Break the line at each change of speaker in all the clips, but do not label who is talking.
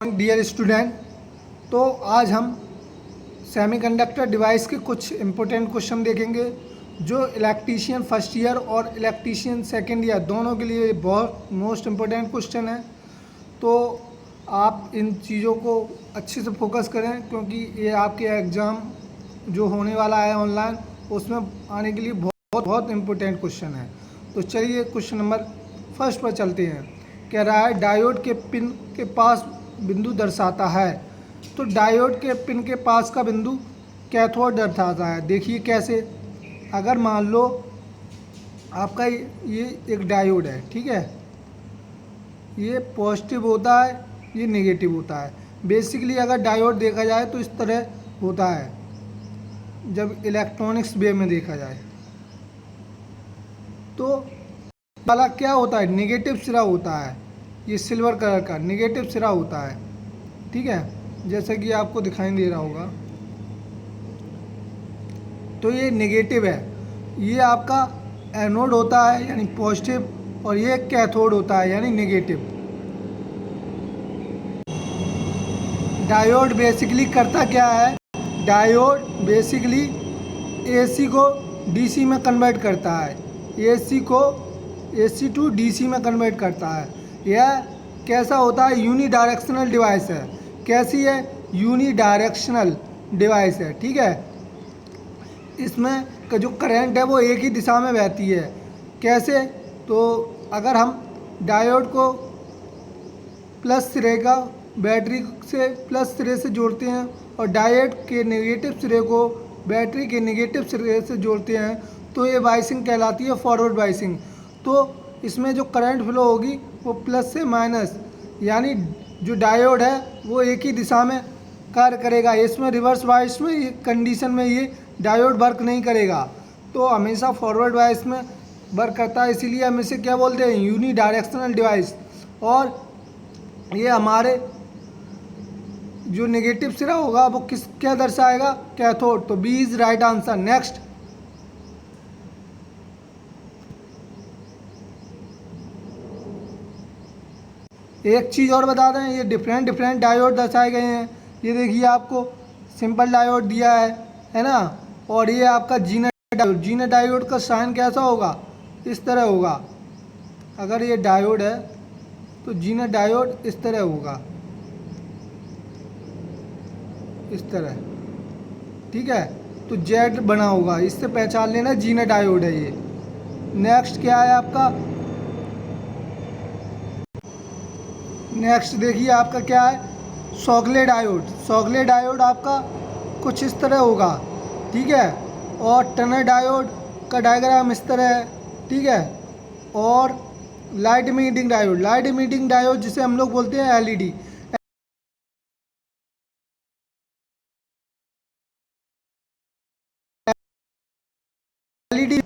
Dear student, तो आज हम सेमीकंडक्टर डिवाइस के कुछ इम्पोर्टेंट क्वेश्चन देखेंगे जो इलेक्ट्रीशियन फर्स्ट ईयर और इलेक्ट्रीशियन सेकंड ईयर दोनों के लिए बहुत मोस्ट इम्पोर्टेंट क्वेश्चन है। तो आप इन चीज़ों को अच्छे से फोकस करें क्योंकि ये आपके एग्ज़ाम जो होने वाला है ऑनलाइन उसमें आने के लिए बहुत बहुत इम्पोर्टेंट क्वेश्चन है। तो चलिए क्वेश्चन नंबर फर्स्ट पर चलते हैं। कह रहा है डायोड के पिन के पास बिंदु दर्शाता है। तो डायोड के पिन के पास का बिंदु कैथोड दर्शाता है। देखिए कैसे, अगर मान लो आपका ये एक डायोड है, ठीक है, ये पॉजिटिव होता है, ये नेगेटिव होता है। बेसिकली अगर डायोड देखा जाए तो इस तरह होता है जब इलेक्ट्रॉनिक्स वे में देखा जाए। तो वाला क्या होता है, नेगेटिव सिरा होता है, ये सिल्वर कलर का नेगेटिव सिरा होता है, ठीक है, जैसे कि आपको दिखाई दे रहा होगा। तो ये नेगेटिव है, ये आपका एनोड होता है यानी पॉजिटिव, और ये कैथोड होता है यानी नेगेटिव। डायोड बेसिकली करता क्या है, डायोड बेसिकली एसी को डीसी में कन्वर्ट करता है, एसी को एसी टू डीसी में कन्वर्ट करता है। यह कैसा होता है, यूनी डायरेक्शनल डिवाइस है। कैसी है, यूनी डायरेक्शनल डिवाइस है, ठीक है। इसमें का जो करंट है वो एक ही दिशा में बहती है। कैसे, तो अगर हम डायोड को प्लस सिरे का बैटरी से प्लस सिरे से जोड़ते हैं और डायोड के नेगेटिव सिरे को बैटरी के नेगेटिव सिरे से जोड़ते हैं तो ये वाइसिंग कहलाती है, फॉरवर्ड वाइसिंग। तो इसमें जो करंट फ्लो होगी वो प्लस से माइनस, यानी जो डायोड है वो एक ही दिशा में कार्य करेगा। इसमें रिवर्स वाइस में ये कंडीशन में ये डायोड वर्क नहीं करेगा, तो हमेशा फॉरवर्ड वाइस में वर्क करता है। इसीलिए हम इसे क्या बोलते हैं, यूनी डायरेक्शनल डिवाइस। और ये हमारे जो नेगेटिव सिरा होगा वो किस क्या दर्शाएगा, कैथोड। तो B is right answer. Next, एक चीज़ और बता दें, ये डिफरेंट डायोड दर्शाए गए हैं। ये देखिए आपको सिंपल डायोड दिया है ना, और ये आपका जीना डायोड। जीना डायोड का साइन कैसा होगा, इस तरह होगा। अगर ये डायोड है तो जीना डायोड इस तरह होगा, इस तरह, ठीक है। तो जेड बना होगा, इससे पहचान लेना जीना डायोड है ये। नेक्स्ट क्या है आपका, नेक्स्ट देखिए आपका क्या है, सॉगले डायोड। सॉगले डायोड आपका कुछ इस तरह होगा, ठीक है। और टनर डायोड का डायग्राम इस तरह है, ठीक है। और light emitting diode, light emitting diode जिसे हम लोग बोलते हैं एलईडी। एलईडी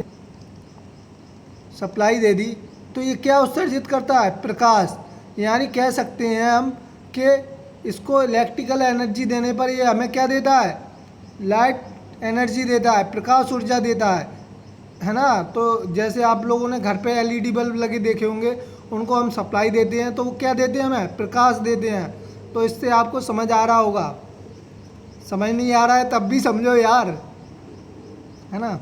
सप्लाई दे दी तो ये क्या उत्सर्जित करता है, प्रकाश। यानी कह सकते हैं हम कि इसको इलेक्ट्रिकल एनर्जी देने पर ये हमें क्या देता है, लाइट एनर्जी देता है, प्रकाश ऊर्जा देता है ना। तो जैसे आप लोगों ने घर पे एलईडी बल्ब लगे देखे होंगे, उनको हम सप्लाई देते हैं तो वो क्या देते हैं, हमें प्रकाश देते हैं। तो इससे आपको समझ आ रहा होगा, समझ नहीं आ रहा है तब भी समझो यार, है ना।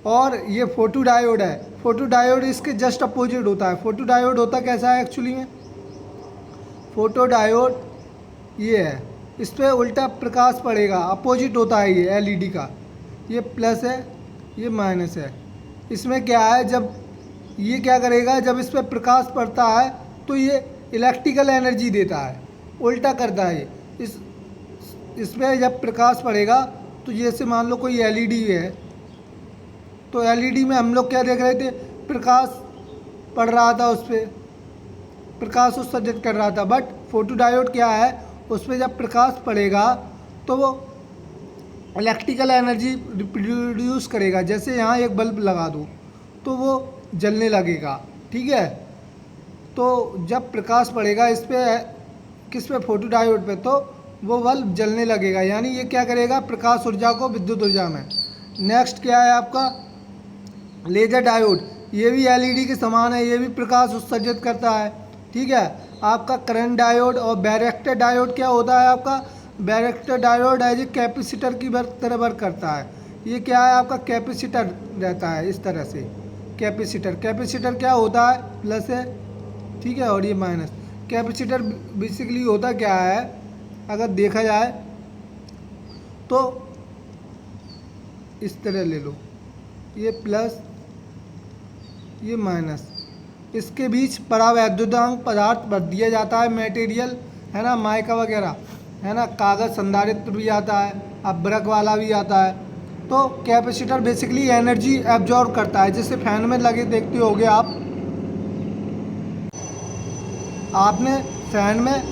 और ये फोटो डायोड है। फोटो डायोड इसके जस्ट अपोजिट होता है। फोटो डायोड होता कैसा है एक्चुअली में, फोटो डायोड ये है, इस पर उल्टा प्रकाश पड़ेगा, अपोजिट होता है ये एलईडी का। ये प्लस है, ये माइनस है। इसमें क्या है, जब ये क्या करेगा, जब इस पर प्रकाश पड़ता है तो ये इलेक्ट्रिकल एनर्जी देता है, उल्टा करता है। इस पर जब प्रकाश पड़ेगा तो जैसे मान लो कोई एलईडी है, तो एलईडी में हम लोग क्या देख रहे थे, प्रकाश पड़ रहा था, उस पर प्रकाश उत्सर्जित कर रहा था। बट फोटो डायोड क्या है, उस पर जब प्रकाश पड़ेगा तो वो इलेक्ट्रिकल एनर्जी प्रोड्यूस करेगा। जैसे यहाँ एक बल्ब लगा दो तो वो जलने लगेगा, ठीक है। तो जब प्रकाश पड़ेगा इस पे, किस पे, फोटो डायोड पे, तो वो बल्ब जलने लगेगा, यानी ये क्या करेगा, प्रकाश ऊर्जा को विद्युत ऊर्जा में। नेक्स्ट क्या है आपका, लेजर डायोड। ये भी एलईडी के समान है, ये भी प्रकाश उत्सर्जित करता है, ठीक है। आपका करंट डायोड। और बैरेक्टर डायोड क्या होता है आपका? Varactor diode as a capacitor की तरह वर्क करता है। ये क्या है आपका? कैपेसिटर रहता है इस तरह से। कैपेसिटर क्या होता है? प्लस है, ठीक है, और ये माइनस। कैपेसिटर बेसिकली होता क्या है अगर देखा जाए तो इस तरह ले लो, ये प्लस ये माइनस, इसके बीच परावैद्युतांक पदार्थ भर दिया जाता है, मटेरियल है ना, माइका वगैरह है ना, कागज़ संधारित्र भी आता है, अब ब्रक वाला भी आता है। तो कैपेसिटर बेसिकली एनर्जी एब्जॉर्ब करता है, जैसे फैन में लगे देखते होगे आपने फैन में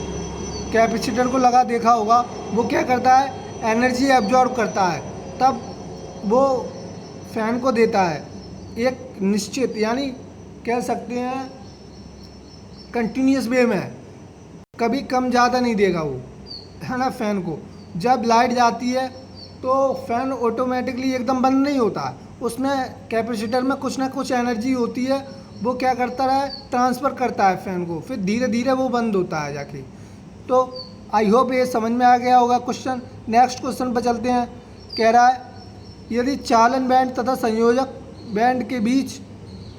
कैपेसिटर को लगा देखा होगा, वो क्या करता है? एनर्जी एब्जॉर्ब करता है, तब वो फैन को देता है एक निश्चित, यानी कह सकते हैं कंटिन्यूस वे में, कभी कम ज़्यादा नहीं देगा वो, है ना। फैन को जब लाइट जाती है तो फैन ऑटोमेटिकली एकदम बंद नहीं होता, उसमें कैपेसिटर में कुछ ना कुछ एनर्जी होती है, वो क्या करता है? ट्रांसफ़र करता है फैन को, फिर धीरे धीरे वो बंद होता है जाके। तो आई होप ये समझ में आ गया होगा क्वेश्चन। नेक्स्ट क्वेश्चन पर चलते हैं। कह रहा है यदि चालन बैंड तथा संयोजक बैंड के बीच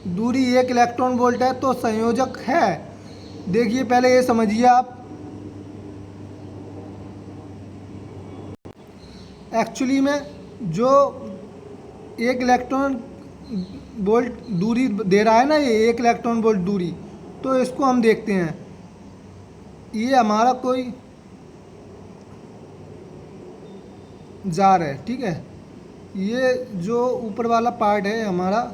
दूरी 1 इलेक्ट्रॉन वोल्ट है तो संयोजक है। देखिए पहले ये समझिए आप, एक्चुअली में जो 1 इलेक्ट्रॉन वोल्ट दूरी दे रहा है ना, ये 1 इलेक्ट्रॉन वोल्ट दूरी, तो इसको हम देखते हैं। ये हमारा कोई जार है, ठीक है, ये जो ऊपर वाला पार्ट है हमारा,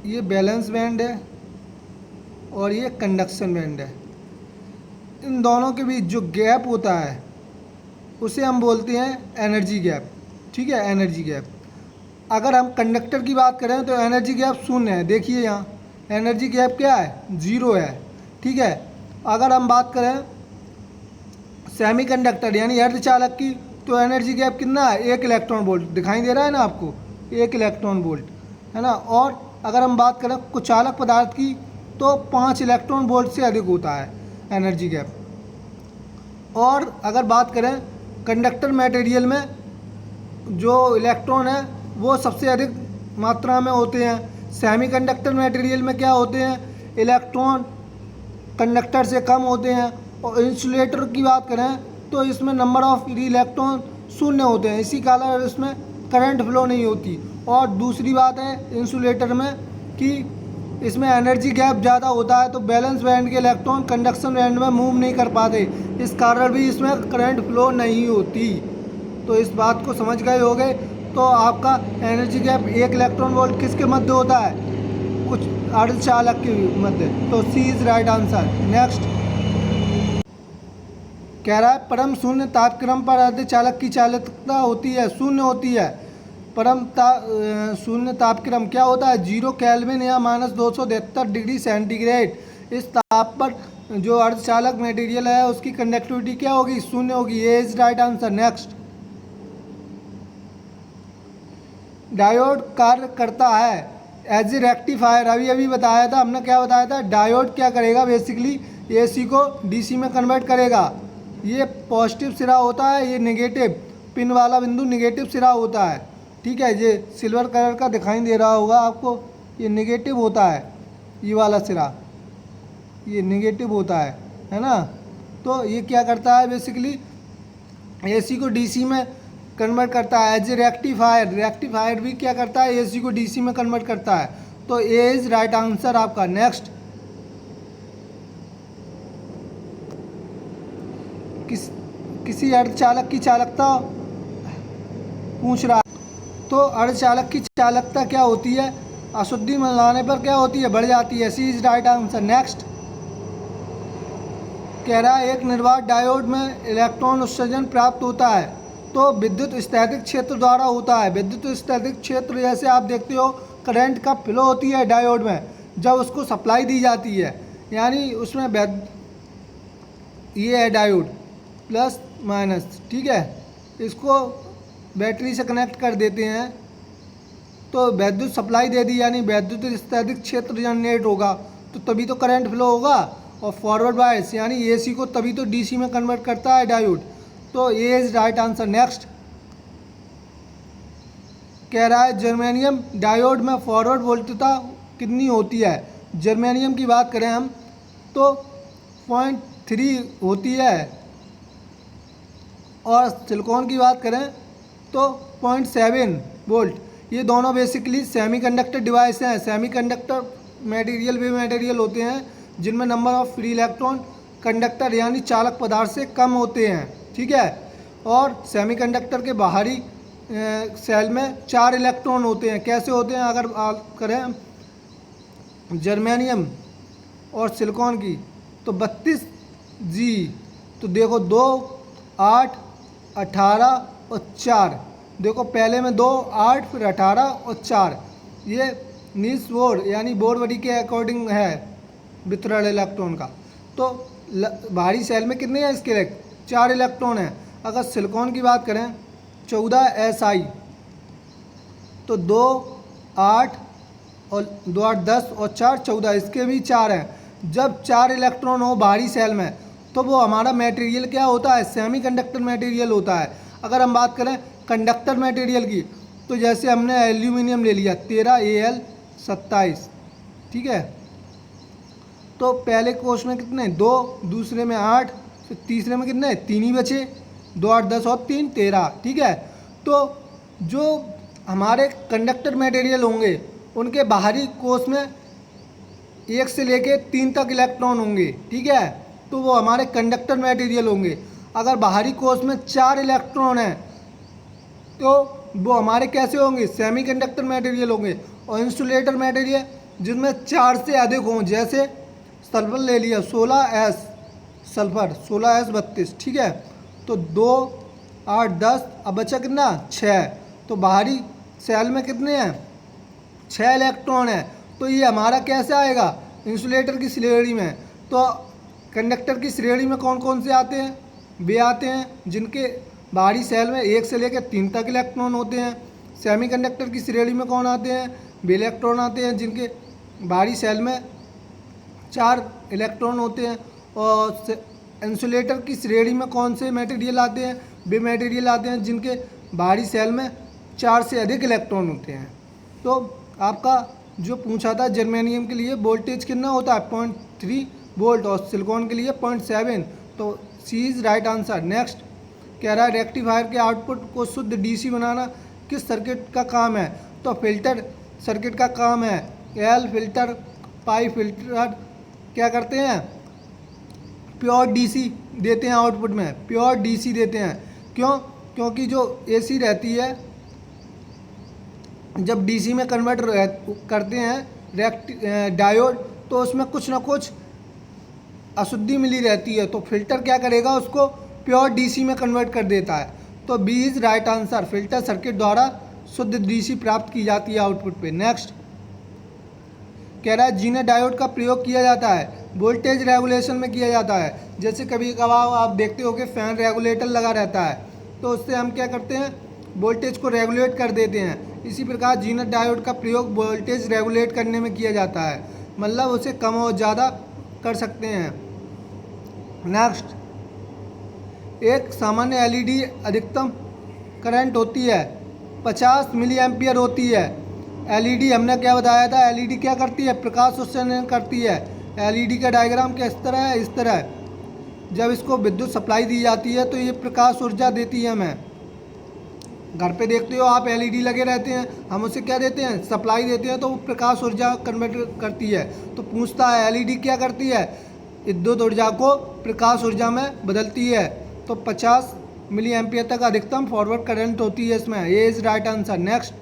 ये बैलेंस बैंड है और ये कंडक्शन बैंड है। इन दोनों के बीच जो गैप होता है उसे हम बोलते हैं एनर्जी गैप, ठीक है, एनर्जी गैप। अगर हम कंडक्टर की बात करें तो एनर्जी गैप 0 है। देखिए यहाँ एनर्जी गैप क्या है? 0 है, ठीक है। अगर हम बात करें सेमीकंडक्टर यानी अर्धचालक की, तो एनर्जी गैप कितना है? 1 इलेक्ट्रॉन वोल्ट, दिखाई दे रहा है ना आपको, 1 इलेक्ट्रॉन वोल्ट, है ना। और अगर हम बात करें कुचालक पदार्थ की तो 5 इलेक्ट्रॉन वोल्ट से अधिक होता है एनर्जी गैप। और अगर बात करें कंडक्टर मटेरियल में, जो इलेक्ट्रॉन है वो सबसे अधिक मात्रा में होते हैं। सेमीकंडक्टर मटेरियल में क्या होते हैं? इलेक्ट्रॉन कंडक्टर से कम होते हैं। और इंसुलेटर की बात करें तो इसमें नंबर ऑफ इलेक्ट्रॉन 0 होते हैं, इसी कारण इसमें करंट फ्लो नहीं होती। और दूसरी बात है इंसुलेटर में कि इसमें एनर्जी गैप ज़्यादा होता है, तो बैलेंस बैंड के इलेक्ट्रॉन कंडक्शन बैंड में मूव नहीं कर पाते, इस कारण भी इसमें करंट फ्लो नहीं होती। तो इस बात को समझ गए होंगे। तो आपका एनर्जी गैप 1 इलेक्ट्रॉन वोल्ट किसके मध्य होता है? कुछ अर्धचालक के मध्य। तो सी इज राइट आंसर। नेक्स्ट कह रहा है परम शून्य तापक्रम पर अर्धचालक की चालकता होती है, 0 होती है। शून्य तापक्रम क्या होता है? 0 केल्विन या -273 डिग्री सेंटीग्रेड। इस ताप पर जो अर्धचालक मटेरियल है उसकी कंडक्टिविटी क्या होगी? 0 होगी। ये is right answer. Next diode कार्य करता है एज ए रेक्टिफायर। अभी बताया था हमने, क्या बताया था? डायोड क्या करेगा? बेसिकली एसी को डीसी में कन्वर्ट करेगा। ये पॉजिटिव सिरा होता है, ये नेगेटिव, पिन वाला बिंदु नेगेटिव सिरा होता है, ठीक है। ये सिल्वर कलर का दिखाई दे रहा होगा आपको, ये नेगेटिव होता है, ये वाला सिरा ये नेगेटिव होता है ना। तो ये क्या करता है? बेसिकली एसी को डीसी में कन्वर्ट करता है एज ए रेक्टिफायर। रेक्टिफायर भी क्या करता है? एसी को डीसी में कन्वर्ट करता है। तो ए इज राइट आंसर आपका। नेक्स्ट किसी अर्धचालक की चालकता पूछ रहा है। तो अर्धचालक की चालकता क्या होती है? अशुद्धि मिलाने पर क्या होती है? बढ़ जाती है। सी इज राइट आंसर। नेक्स्ट कह रहा है एक निर्वात डायोड में इलेक्ट्रॉन उत्सर्जन प्राप्त होता है तो विद्युत स्थैतिक क्षेत्र द्वारा होता है। विद्युत स्थैतिक क्षेत्र जैसे आप देखते हो करंट का फ्लो होती है डायोड में, जब उसको सप्लाई दी जाती है, यानी उसमें ये है डायोड प्लस माइनस, ठीक है। इसको बैटरी से कनेक्ट कर देते हैं तो विद्युत सप्लाई दे दी, यानी विद्युत स्थैतिक क्षेत्र जनरेट होगा। तो तभी तो करंट फ्लो होगा, और फॉरवर्ड बायस यानी एसी को तभी तो डीसी में कन्वर्ट करता है डायोड। तो ये इज राइट आंसर। नेक्स्ट कह रहा है जर्मेनियम डायोड में फॉरवर्ड वोल्टेजता कितनी होती है। जर्मेनियम की बात करें हम तो 0.3 होती है, और सिलिकॉन की बात करें तो 0.7 वोल्ट। ये दोनों बेसिकली सेमीकंडक्टर डिवाइस हैं। सेमीकंडक्टर मटेरियल वे मटेरियल होते हैं जिनमें number of free electron conductor यानी चालक पदार्थ से कम होते हैं, ठीक है। और सेमीकंडक्टर के बाहरी सेल में 4 इलेक्ट्रॉन होते हैं। कैसे होते हैं अगर बात करें जर्मेनियम और सिलिकॉन की तो 32G, तो देखो 2, 8, 18 और 4। देखो पहले में 2, 8 फिर 18 और 4। ये नील्स बोर यानी बोर बॉडी के अकॉर्डिंग है वितरण इलेक्ट्रॉन का। तो बाहरी सेल में कितने हैं इसके 4 इलेक्ट्रॉन हैं। अगर सिलिकॉन की बात करें 14Si, तो 2, 8 और 2, 8, 10 और 4 14, इसके भी 4 हैं। जब 4 इलेक्ट्रॉन हो बाहरी सेल में तो वो हमारा मटेरियल क्या होता है, सेमीकंडक्टर मटेरियल होता है। अगर हम बात करें कंडक्टर मटेरियल की तो जैसे हमने एल्यूमिनियम ले लिया 13Al27, ठीक है। तो पहले कोर्स में कितने 2, दूसरे में 8, फिर तीसरे में कितने 3 ही बचे, 2, 8, 10 और 3 13, ठीक है। तो जो हमारे कंडक्टर मटेरियल होंगे उनके बाहरी कोश में 1 से लेके 3 तक इलेक्ट्रॉन होंगे, ठीक है। तो वो हमारे कंडक्टर मटेरियल होंगे। अगर बाहरी कोश में 4 इलेक्ट्रॉन हैं तो वो हमारे कैसे होंगे, सेमीकंडक्टर मटेरियल होंगे। और इंसुलेटर मटेरियल जिनमें 4 से अधिक हों, जैसे सल्फर ले लिया 16S, सल्फर 16S32, ठीक है। तो 2, 8, 10, अब बचा कितना 6। तो बाहरी सेल में कितने हैं 6 इलेक्ट्रॉन है। तो ये हमारा कैसे आएगा इंसुलेटर की श्रेणी में। तो कंडक्टर की श्रेणी में कौन कौन से आते हैं, वे आते हैं जिनके बाहरी सेल में 1 से लेकर 3 तक इलेक्ट्रॉन होते हैं। सेमीकंडक्टर की श्रेणी में कौन आते हैं, वे इलेक्ट्रॉन आते हैं जिनके बाहरी सेल में 4 इलेक्ट्रॉन होते हैं। और इंसुलेटर की श्रेणी में कौन से मटेरियल आते हैं, वे मटेरियल आते हैं जिनके बाहरी सेल में 4 से अधिक इलेक्ट्रॉन होते हैं। तो आपका जो पूछा था जर्मेनियम के लिए वोल्टेज कितना होता है 0.3 वोल्ट और सिलिकॉन के लिए 0.7, तो सी इज़ राइट आंसर। नेक्स्ट कह रहा है रेक्टिफायर के आउटपुट को शुद्ध डीसी बनाना किस सर्किट का काम है। तो फिल्टर सर्किट का काम है। एल फिल्टर, पाई फिल्टर क्या करते हैं, प्योर डीसी देते हैं आउटपुट में, प्योर डीसी देते हैं। क्यों, क्योंकि जो एसी रहती है जब डीसी में कन्वर्ट करते हैं डायोड तो उसमें कुछ ना कुछ अशुद्धि मिली रहती है। तो फिल्टर क्या करेगा, उसको प्योर डीसी में कन्वर्ट कर देता है। तो B is right answer. Filter circuit द्वारा शुद्ध डीसी प्राप्त की जाती है आउटपुट पे। नेक्स्ट कह रहा है जीने डायोड का प्रयोग किया जाता है वोल्टेज रेगुलेशन में किया जाता है। जैसे कभी कभार आप देखते हो कि फैन रेगुलेटर लगा रहता है तो उससे हम क्या करते हैं, वोल्टेज को रेगुलेट कर देते हैं। इसी प्रकार जीनत डायोड का प्रयोग वोल्टेज रेगुलेट करने में किया जाता है, मतलब उसे कम और ज़्यादा कर सकते हैं। नेक्स्ट, एक सामान्य एलईडी अधिकतम करंट होती है 50 मिली एम्पियर होती है। एलईडी हमने क्या बताया था, एलईडी क्या करती है, प्रकाश उत्सर्जन करती है। एलईडी का डायग्राम किस तरह है, इस तरह है। जब इसको विद्युत सप्लाई दी जाती है तो ये प्रकाश ऊर्जा देती है हमें। घर पे देखते हो आप एलईडी लगे रहते हैं, हम उसे क्या देते हैं, सप्लाई देते हैं, तो वो प्रकाश ऊर्जा कन्वर्ट करती है। तो पूछता है एलईडी क्या करती है, विद्युत ऊर्जा को प्रकाश ऊर्जा में बदलती है। तो 50 मिली एम्पियर तक अधिकतम फॉरवर्ड करंट होती है इसमें। ये इज राइट आंसर। नेक्स्ट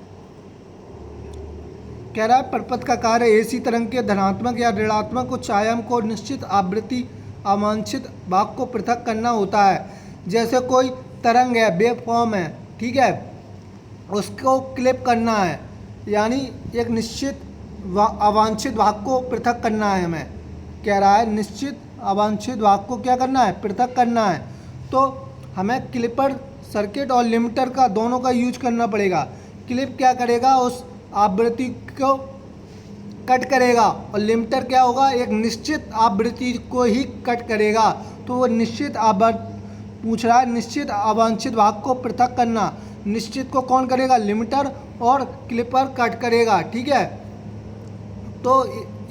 कह रहा है परपथ का कार्य एसी तरंग के धनात्मक या ऋणात्मक उच्च आयाम को निश्चित आवृत्ति अवांछित भाग को पृथक करना होता है। जैसे कोई तरंग है, वेव फॉर्म है, ठीक है, उसको क्लिप करना है, यानी एक निश्चित अवांछित भाग को पृथक करना है हमें। कह रहा है निश्चित अवांछित भाग को क्या करना है, पृथक करना है। तो हमें क्लिपर सर्किट और लिमिटर का दोनों का यूज करना पड़ेगा। क्लिप क्या करेगा, उस आवृत्ति को कट करेगा, और लिमिटर क्या होगा, एक निश्चित आवृत्ति को ही कट करेगा। तो वो निश्चित पूछ रहा है निश्चित अवांछित भाग को पृथक करना। निश्चित को कौन करेगा, लिमिटर, और क्लिपर कट करेगा। ठीक है, तो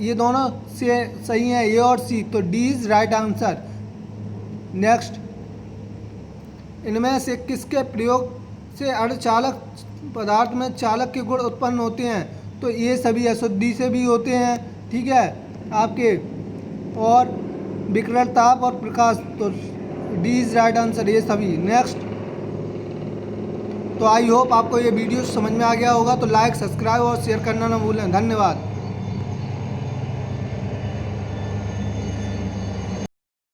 ये दोनों से सही है, ए और सी, तो D is right answer. Next, इनमें से किसके प्रयोग से अर्धचालक पदार्थ में चालक के गुण उत्पन्न होते हैं? तो ये सभी अशुद्धि से भी होते हैं। ठीक है आपके, और विकिरण, ताप और प्रकाश, तो डी इज राइट आंसर ये सभी। नेक्स्ट, तो आई होप आपको ये वीडियो समझ में आ गया होगा। तो लाइक, सब्सक्राइब और शेयर करना ना भूलें। धन्यवाद।